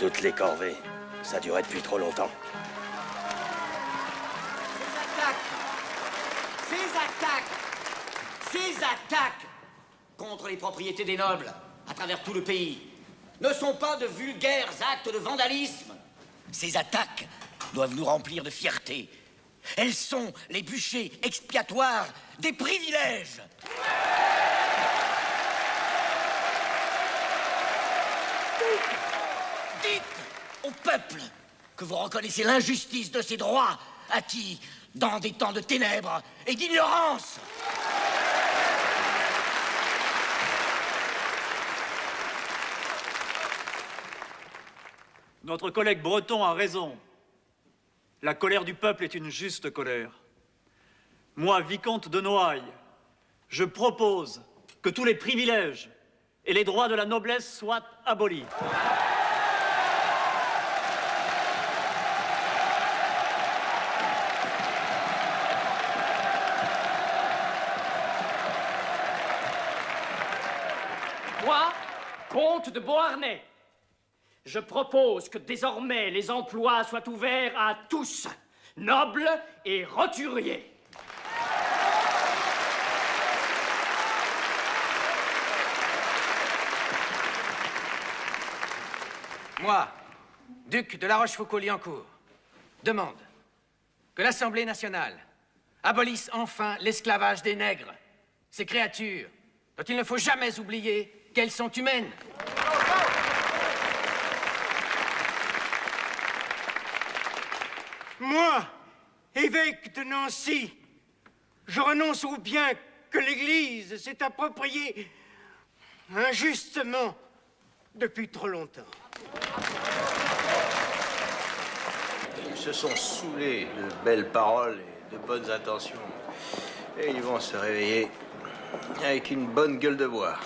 Toutes les corvées. Ça durait depuis trop longtemps. Ces attaques contre les propriétés des nobles à travers tout le pays ne sont pas de vulgaires actes de vandalisme. Ces attaques doivent nous remplir de fierté. Elles sont les bûchers expiatoires des privilèges. Dites au peuple que vous reconnaissez l'injustice de ces droits acquis dans des temps de ténèbres et d'ignorance. Notre collègue breton a raison. La colère du peuple est une juste colère. Moi, vicomte de Noailles, je propose que tous les privilèges et les droits de la noblesse soient abolis. Moi, comte de Beauharnais, je propose que désormais les emplois soient ouverts à tous, nobles et roturiers. Moi, duc de La Rochefoucauld-Liancourt, demande que l'Assemblée nationale abolisse enfin l'esclavage des nègres, ces créatures dont il ne faut jamais oublier qu'elles sont humaines. Moi, évêque de Nancy, je renonce au bien que l'Église s'est approprié injustement depuis trop longtemps. Ils se sont saoulés de belles paroles et de bonnes intentions. Et ils vont se réveiller avec une bonne gueule de bois.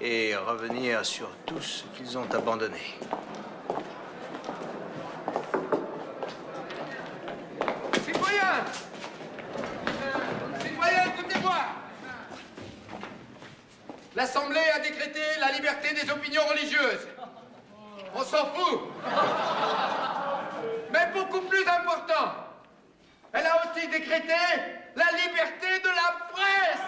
Et revenir sur tout ce qu'ils ont abandonné. Citoyens! Citoyens, écoutez-moi! L'Assemblée a décrété la liberté des opinions religieuses. On s'en fout. Mais beaucoup plus important, elle a aussi décrété la liberté de la presse.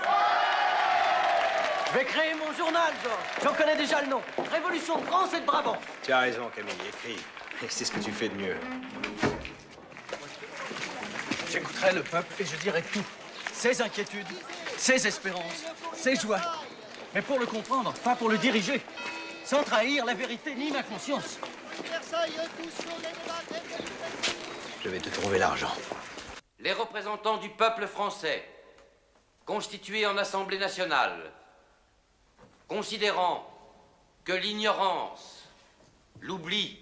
Je vais créer mon journal, Georges. J'en connais déjà le nom. Révolution de France et de Brabant. Tu as raison, Camille, écris. Et c'est ce que tu fais de mieux. J'écouterai le peuple et je dirai tout. Ses inquiétudes, ses espérances, ses joies. Mais pour le comprendre, pas pour le diriger. Sans trahir la vérité ni ma conscience. Je vais te trouver l'argent. Les représentants du peuple français, constitués en Assemblée nationale, considérant que l'ignorance, l'oubli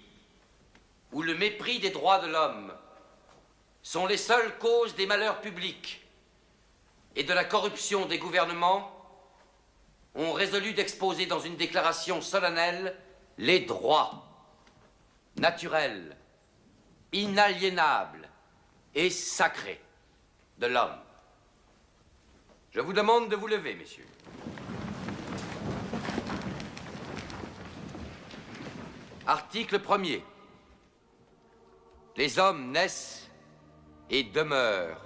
ou le mépris des droits de l'homme sont les seules causes des malheurs publics et de la corruption des gouvernements, ont résolu d'exposer dans une déclaration solennelle les droits naturels, inaliénables et sacrés de l'homme. Je vous demande de vous lever, messieurs. Article 1er. Les hommes naissent et demeurent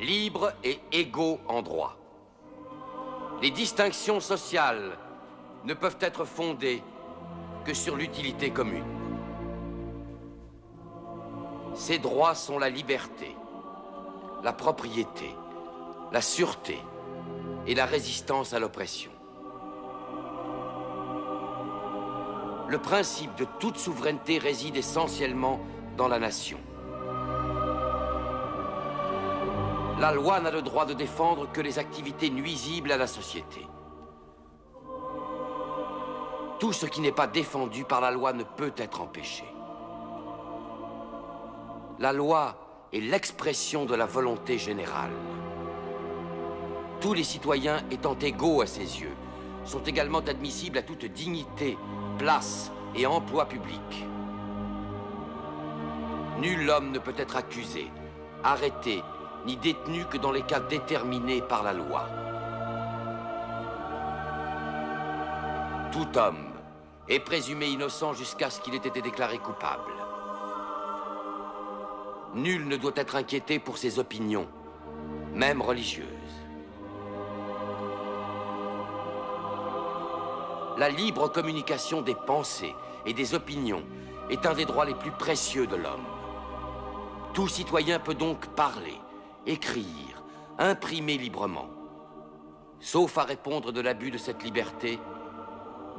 libres et égaux en droit. Les distinctions sociales ne peuvent être fondées que sur l'utilité commune. Ces droits sont la liberté, la propriété, la sûreté et la résistance à l'oppression. Le principe de toute souveraineté réside essentiellement dans la nation. La loi n'a le droit de défendre que les activités nuisibles à la société. Tout ce qui n'est pas défendu par la loi ne peut être empêché. La loi est l'expression de la volonté générale. Tous les citoyens étant égaux à ses yeux, sont également admissibles à toute dignité, place et emploi public. Nul homme ne peut être accusé, arrêté, ni détenu que dans les cas déterminés par la loi. Tout homme est présumé innocent jusqu'à ce qu'il ait été déclaré coupable. Nul ne doit être inquiété pour ses opinions, même religieuses. La libre communication des pensées et des opinions est un des droits les plus précieux de l'homme. Tout citoyen peut donc parler, écrire, imprimer librement, sauf à répondre de l'abus de cette liberté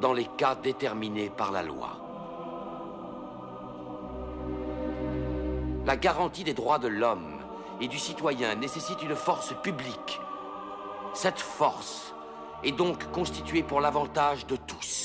dans les cas déterminés par la loi. La garantie des droits de l'homme et du citoyen nécessite une force publique. Cette force est donc constituée pour l'avantage de tous.